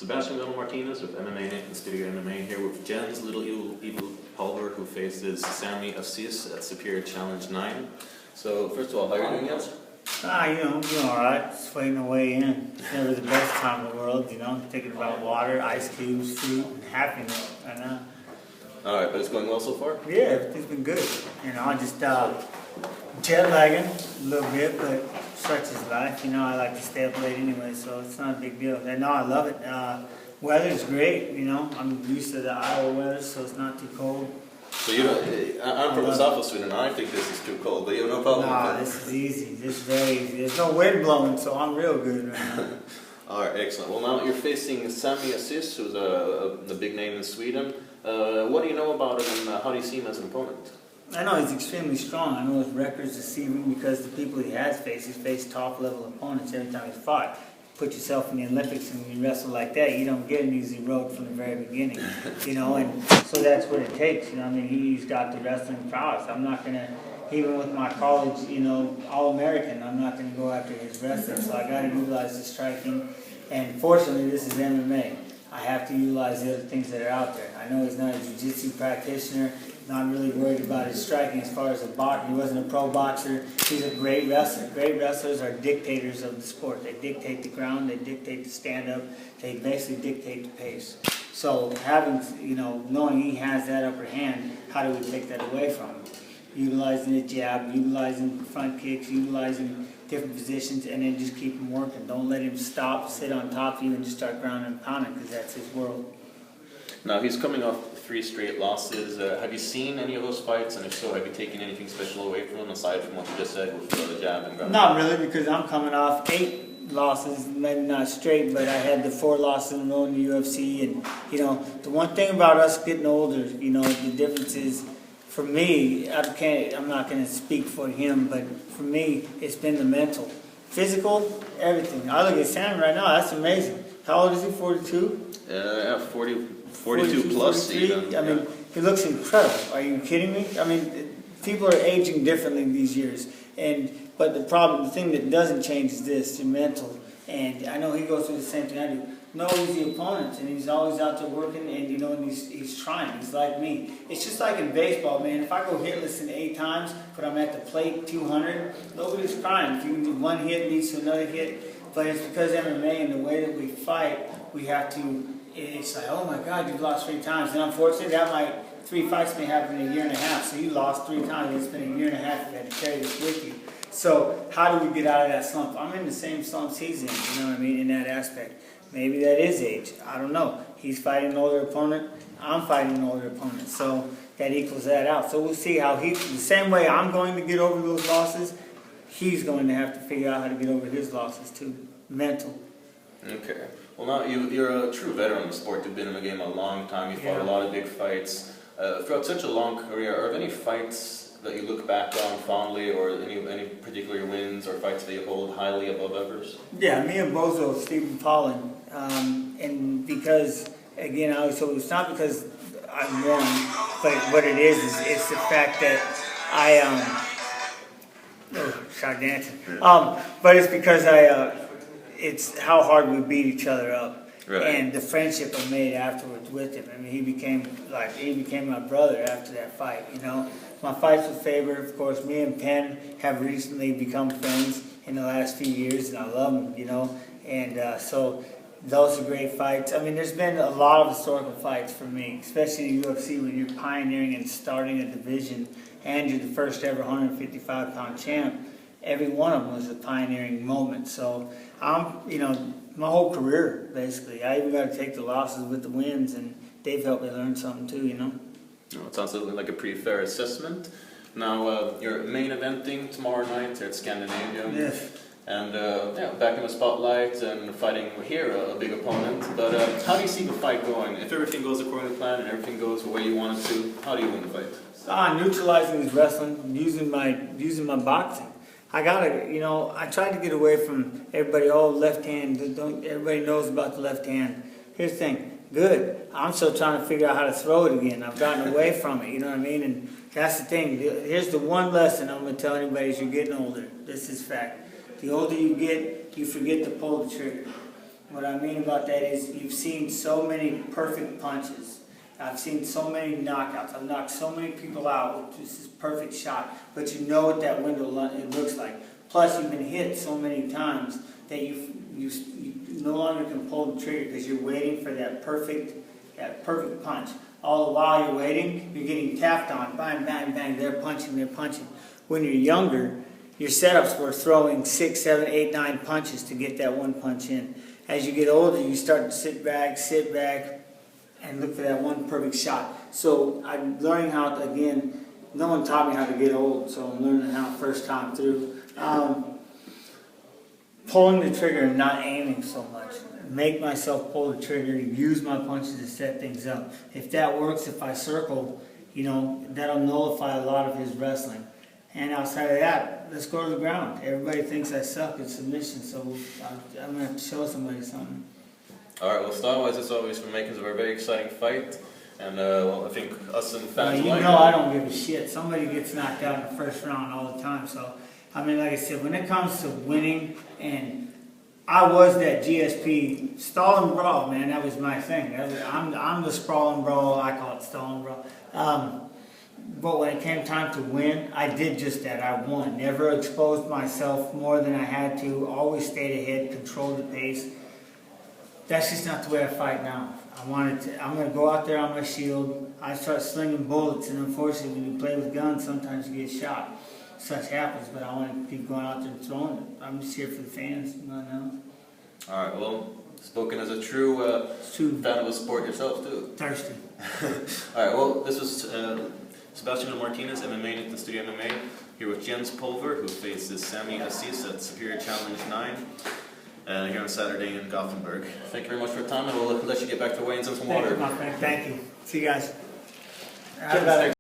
Sebastian Martinez with MMAnytt and Studio MMA here with Jen's Little Evil Pulver, who faces Sammy Assis at Superior Challenge 9. So first of all, how are you doing, Jens? I'm doing alright. Just waiting to weigh in. It's never the best time in the world, thinking about water, ice cubes, food, and happiness right now. Alright, but it's going well so far? Yeah, everything's been good. I just jet lagging a little bit, but such is life. I like to stay up late anyway, so it's not a big deal. And no, I love it. Weather's great, I'm used to the Iowa weather, so it's not too cold. So I'm from the south of Sweden, and I think this is too cold, but you have no problem with that? No, this is easy. This is very easy. There's no wind blowing, so I'm real good right now. Alright, excellent. Well, now you're facing Sammy Assis, who's a big name in Sweden. What do you know about him, and how do you see him as an opponent? I know he's extremely strong. I know his record's deceiving because the people he has faced, he's faced top-level opponents every time he's fought. Put yourself in the Olympics and you wrestle like that, you don't get an easy road from the very beginning, and so that's what it takes, he's got the wrestling prowess. I'm not going to, even with my college, All-American, I'm not going to go after his wrestling, so I got to utilize the striking, and fortunately this is MMA. I have to utilize the other things that are out there. I know he's not a jiu-jitsu practitioner, not really worried about his striking as far as a boxer. He wasn't a pro boxer. He's a great wrestler. Great wrestlers are dictators of the sport. They dictate the ground, they dictate the stand-up, they basically dictate the pace. So knowing he has that upper hand, how do we take that away from him? Utilizing the jab, utilizing front kicks, utilizing different positions, and then just keep him working. Don't let him stop, sit on top of you, and just start grounding and pounding, because that's his world. Now, he's coming off 3 straight losses. Have you seen any of those fights? And if so, have you taken anything special away from him, aside from what you just said with the jab and ground? Not really, because I'm coming off 8 losses, maybe not straight, but I had the 4 losses in a row in the UFC. And, the one thing about us getting older, the difference is, for me, I'm not going to speak for him, but for me, it's been the mental. Physical, everything. I look at Sam right now, that's amazing. How old is he, 42? Yeah, 42 plus. 43? Even. He looks incredible. Are you kidding me? People are aging differently these years. But the thing that doesn't change is this, the mental. And I know he goes through the same thing I do. Knows the opponents, and he's always out there working, and he's trying. He's like me. It's just like in baseball, man. If I go hitless in 8 times, but I'm at the plate 200, nobody's crying. If you can do 1 hit leads to another hit, but it's because MMA and the way that we fight, we have to. It's like, oh my God, you've lost 3 times, and unfortunately, 3 fights may happen in a year and a half. So you lost 3 times. It's been a year and a half. You had to carry this with you. So how do we get out of that slump? I'm in the same slumps he's in. In that aspect. Maybe that is age. I don't know. He's fighting an older opponent. I'm fighting an older opponent. So that equals that out. So we'll see how the same way I'm going to get over those losses, he's going to have to figure out how to get over his losses too. Mental. Okay. Well, now you're a true veteran of the sport. You've been in the game a long time. You fought a lot of big fights. Throughout such a long career, are there any fights that you look back on fondly, or any particular wins or fights that you hold highly above others? Yeah, me and Bozo, Stephen Paulin. And because, again, I always told you, it's not because I won, but what it is it's the fact that start dancing. But it's because it's how hard we beat each other up. Right. And the friendship I made afterwards with him. He became my brother after that fight, My fights with Faber, of course, me and Penn have recently become friends in the last few years, and I love them, And so those are great fights. There's been a lot of historical fights for me, especially in the UFC when you're pioneering and starting a division, and you're the first ever 155-pound champ. Every one of them was a pioneering moment. So my whole career, basically. I even got to take the losses with the wins, and they've helped me learn something too, Well, it sounds like a pretty fair assessment. Now, you're main eventing tomorrow night at Scandinavia. Yes. And back in the spotlight and fighting here, a big opponent. But how do you see the fight going? If everything goes according to plan and everything goes the way you want it to, how do you win the fight? Neutralizing his wrestling, using my boxing. I tried to get away from everybody, left hand, everybody knows about the left hand. Here's the thing, good. I'm still trying to figure out how to throw it again. I've gotten away from it, And that's the thing. Here's the one lesson I'm going to tell anybody as you're getting older. This is fact. The older you get, you forget to pull the trigger. What I mean about that is you've seen so many perfect punches. I've seen so many knockouts. I've knocked so many people out with just this perfect shot, but you know what that window it looks like. Plus, you've been hit so many times that you no longer can pull the trigger because you're waiting for that perfect punch. All the while you're waiting, you're getting tapped on. Bang, bang, bang. They're punching. They're punching. When you're younger, your setups were throwing 6, 7, 8, 9 punches to get that one punch in. As you get older, you start to sit back, and look for that one perfect shot. So I'm learning how to, again, no one taught me how to get old, so I'm learning how first time through. Pulling the trigger and not aiming so much. Make myself pull the trigger, use my punches to set things up. If that works, if I circle, that'll nullify a lot of his wrestling. And outside of that, let's go to the ground. Everybody thinks I suck at submission, so I'm going to have to show somebody something. All right, well, style-wise, as always, we're making a very exciting fight. And, well, I think us and fans like I don't give a shit. Somebody gets knocked out in the first round all the time. So, I mean, like I said, when it comes to winning, and I was that GSP stall and brawl, man. That was my thing. I'm the sprawl and brawl. I call it stall and brawl. But when it came time to win, I did just that. I won. Never exposed myself more than I had to. Always stayed ahead, controlled the pace. That's just not the way I fight now. I'm going to go out there on my shield. I start slinging bullets, and unfortunately, when you play with guns, sometimes you get shot. Such happens, but I want to keep going out there and throwing it. I'm just here for the fans. All right, well, spoken as a true fan of the sport yourself, too. Thirsty. All right, well, this was Sebastian Martinez, MMAnytt, the Studio MMA, here with Jens Pulver, who faces Sammy Assis at Superior Challenge 9. Here on Saturday in Gothenburg. Thank you very much for your time, and we'll let you get back to weigh-ins and some water. Thank you, my friend. Thank you. See you guys.